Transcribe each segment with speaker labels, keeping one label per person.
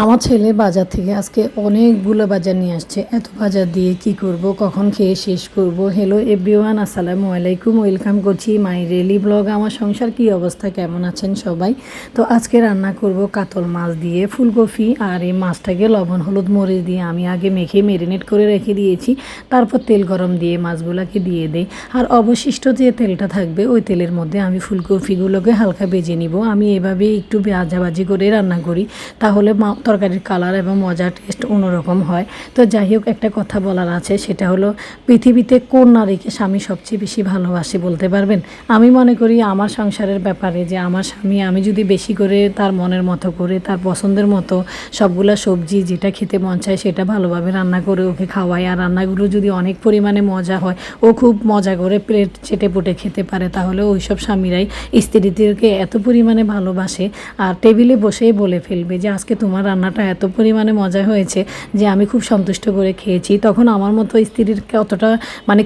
Speaker 1: আমার ছেলে বাজার থেকে আজকে অনেকগুলো বাজার নিয়ে আসছে। এত বাজার দিয়ে কি করব, কখন খেয়ে শেষ করব। হ্যালো এভরিওয়ান, আসসালামু আলাইকুম, ওয়েলকাম করছি মাই রেলি ব্লগ। আমার সংসার কি অবস্থা, কেমন আছেন সবাই? তো আজকে রান্না করব কাতল মাছ দিয়ে ফুলকপি, আর এই মাছটাকে লবণ হলুদ মরিচ দিয়ে আমি আগে মেখে মেরিনেট করে রেখে দিয়েছি। তারপর তেল গরম দিয়ে মাছগুলোকে দিয়ে দেই, আর অবশিষ্ট যে তেলটা থাকবে ওই তেলের মধ্যে আমি ফুলকপিগুলোকে হালকা ভেজে নিব। আমি এভাবে একটু ভাজাভাজি করে রান্না করি, তাহলে তরকারির কালার এবং মজার টেস্ট অন্যরকম হয়। তো যাই হোক, একটা কথা বলার আছে, সেটা হলো পৃথিবীতে কোন নারীকে স্বামী সবচেয়ে বেশি ভালোবাসে বলতে পারবেন? আমি মনে করি আমার সংসারের ব্যাপারে যে আমার স্বামী, আমি যদি বেশি করে তার মনের মতো করে তার পছন্দের মতো সবগুলা সবজি যেটা খেতে মন চায় সেটা ভালোভাবে রান্না করে ওকে খাওয়াই, আর রান্নাগুলো যদি অনেক পরিমাণে মজা হয়, ও খুব মজা করে প্লেট চেটে পুটে খেতে পারে, তাহলে ওই সব স্বামীরাই স্ত্রীদেরকে এত পরিমাণে ভালোবাসে আর টেবিলে বসেই বলে ফেলবে যে আজকে তোমার রান্নাটা এত পরিমাণে মজা হয়েছে যে আমি খুব সন্তুষ্ট করে খেয়েছি। তখন আমার মতো স্ত্রীর কতটা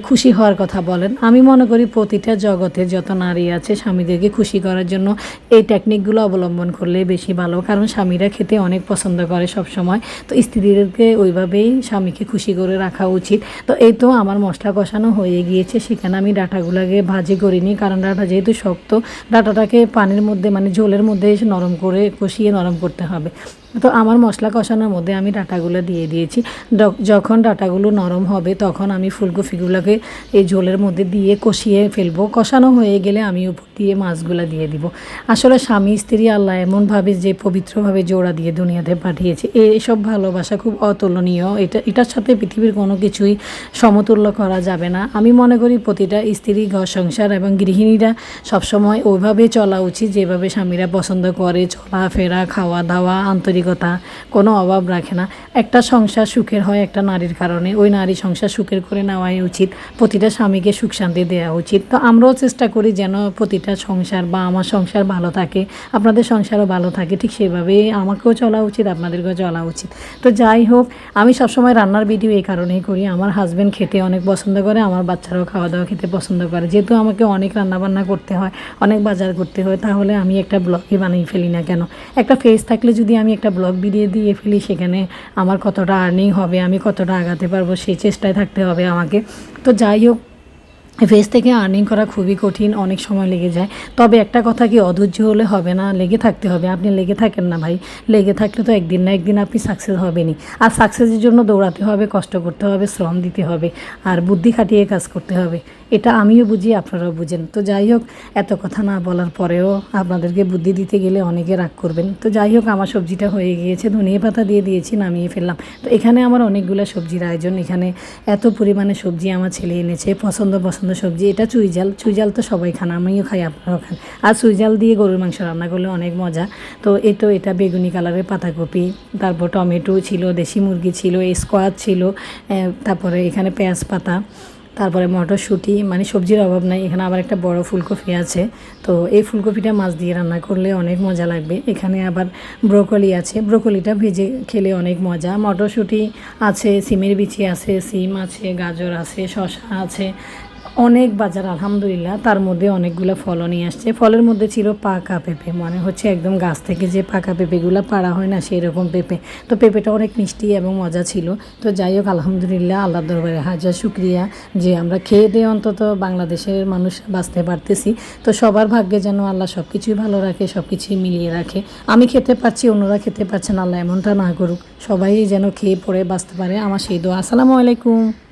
Speaker 1: খুশি হওয়ার কথা বলেন। আমি মনে করি প্রতিটা জগতে যত নারী আছে স্বামীদেরকে খুশি করার জন্য এই টেকনিকগুলো অবলম্বন করলে বেশি ভালো, কারণ স্বামীরা খেতে অনেক পছন্দ করে সব সময়। তো স্ত্রীদেরকে ওইভাবেই স্বামীকে খুশি করে রাখা উচিত। তো এই তো আমার মশলা কষানো হয়ে গিয়েছে, সেখানে আমি ডাঁটাগুলোকে ভাজি করিনি, কারণ ডাঁটা যেহেতু শক্ত, ডাঁটাটাকে পানির মধ্যে ঝোলের মধ্যে নরম করে কষিয়ে নরম করতে হবে। তো আমার মশলা কষানোর মধ্যে আমি ডাঁটাগুলো দিয়ে দিয়েছি। যখন ডাঁটাগুলো নরম হবে তখন আমি ফুলকপিগুলোকে এই ঝোলের মধ্যে দিয়ে কষিয়ে ফেলবো। কষানো হয়ে গেলে আমি উপর দিয়ে মাছগুলো দিয়ে দিব। আসলে স্বামী স্ত্রী আল্লাহ এমনভাবে যে পবিত্রভাবে জোড়া দিয়ে দুনিয়াতে পাঠিয়েছে, এইসব ভালোবাসা খুব অতুলনীয়। এটার সাথে পৃথিবীর কোনো কিছুই সমতুল্য করা যাবে না। আমি মনে করি প্রতিটা স্ত্রী, ঘর সংসার এবং গৃহিণীরা সবসময় ওইভাবে চলা উচিত যেভাবে স্বামীরা পছন্দ করে। চলাফেরা, খাওয়া দাওয়া, আন্তরিকতা, কোনো অভাব রাখে না। একটা সংসার সুখের হয় একটা নারীর কারণে, ওই নারী সংসার সুখের করে নেওয়াই উচিত। প্রতিটা স্বামীকে সুখ শান্তি দেওয়া উচিত। তো আমরাও চেষ্টা করি যেন প্রতিটা সংসার বা আমার সংসার ভালো থাকে, আপনাদের সংসারও ভালো থাকে। ঠিক সেভাবেই আমাকেও চলা উচিত, আপনাদেরকেও চলা উচিত। তো যাই হোক, আমি সবসময় রান্নার ভিডিও এই কারণেই করি, আমার হাজব্যান্ড খেতে অনেক পছন্দ করে, আমার বাচ্চারাও খাওয়া দাওয়া খেতে পছন্দ করে। যেহেতু আমাকে অনেক রান্নাবান্না করতে হয়, অনেক বাজার করতে হয়, তাহলে আমি একটা ব্লগই বানিয়ে ফেলি না কেন? একটা ফেস থাকলে যদি আমি একটা ব্লগ ভিডিও দিয়ে ফেলি, সেখানে আমার কতটা আর্নিং হবে, আমি কতটা আগাতে পারবো, সেই চেষ্টায় থাকতে হবে আমাকে। তো যাই হোক, ফেস থেকে আর্নিং করা খুবই কঠিন, অনেক সময় লেগে যায়। তবে একটা কথা কি, অধৈর্য হলে হবে না, লেগে থাকতে হবে। আপনি লেগে থাকেন না ভাই, লেগে থাকলে তো একদিন না একদিন আপনি সাকসেস হবেনই। আর সাকসেসের জন্য দৌড়াতে হবে, কষ্ট করতে হবে, শ্রম দিতে হবে, আর বুদ্ধি খাটিয়ে কাজ করতে হবে। এটা আমিও বুঝি, আপনারাও বুঝেন। তো যাই হোক, এত কথা না বলার পরেও আপনাদেরকে বুদ্ধি দিতে গেলে অনেকে রাগ করবেন। তো যাই হোক, আমার সবজিটা হয়ে গিয়েছে, ধনিয়া পাতা দিয়ে দিয়েছি, নামিয়ে ফেললাম। তো এখানে আমার অনেকগুলো সবজির আয়োজন। এখানে এত পরিমাণে সবজি আমার ছেলে এনেছে, পছন্দ সবজি। এটা চুইঝাল, চুইঝাল তো সবাই খান, আমিও খাই, আপনারাও খান। আর চুইঝাল দিয়ে গরুর মাংস রান্না করলে অনেক মজা। তো এটা বেগুনি কালারের পাতাকপি, তারপর টমেটো ছিল, দেশি মুরগি ছিল, স্কোয়াশ ছিল, তারপরে এখানে পেঁয়াজ পাতা, তারপরে মটরশুঁটি, সবজির অভাব নাই। এখানে আবার একটা বড় ফুলকপি আছে। তো এই ফুলকপিটা মাছ দিয়ে রান্না করলে অনেক মজা লাগবে। এখানে আবার ব্রোকলি আছে, ব্রোকলিটা ভেজে খেলে অনেক মজা। মটরশুঁটি আছে, সিমের বিচি আছে, সিম আছে, গাজর আছে, শসা আছে, অনেক বাজার আলহামদুলিল্লাহ। তার মধ্যে অনেকগুলো ফলও নিয়ে আসছে। ফলের মধ্যে ছিল পাকা পেঁপে, হচ্ছে একদম গাছ থেকে যে পাকা পেঁপেগুলো পাড়া হয় না, সেই রকম পেঁপে। তো পেঁপেটা অনেক মিষ্টি এবং মজা ছিল। তো যাই হোক, আলহামদুলিল্লাহ, আল্লাহর দরবারে হাজার শুকরিয়া যে আমরা খেয়ে দিয়ে অন্তত বাংলাদেশের মানুষ বাঁচতে পারতেছি। তো সবার ভাগ্যে যেন আল্লাহ সব কিছুই ভালো রাখে, সব কিছুই মিলিয়ে রাখে। আমি খেতে পারছি, অন্যরা খেতে পারছেন, আল্লাহ এমনটা না করুক। সবাই যেন খেয়ে পড়ে বাঁচতে পারে, আমার সেই দোয়া। আসসালামু আলাইকুম।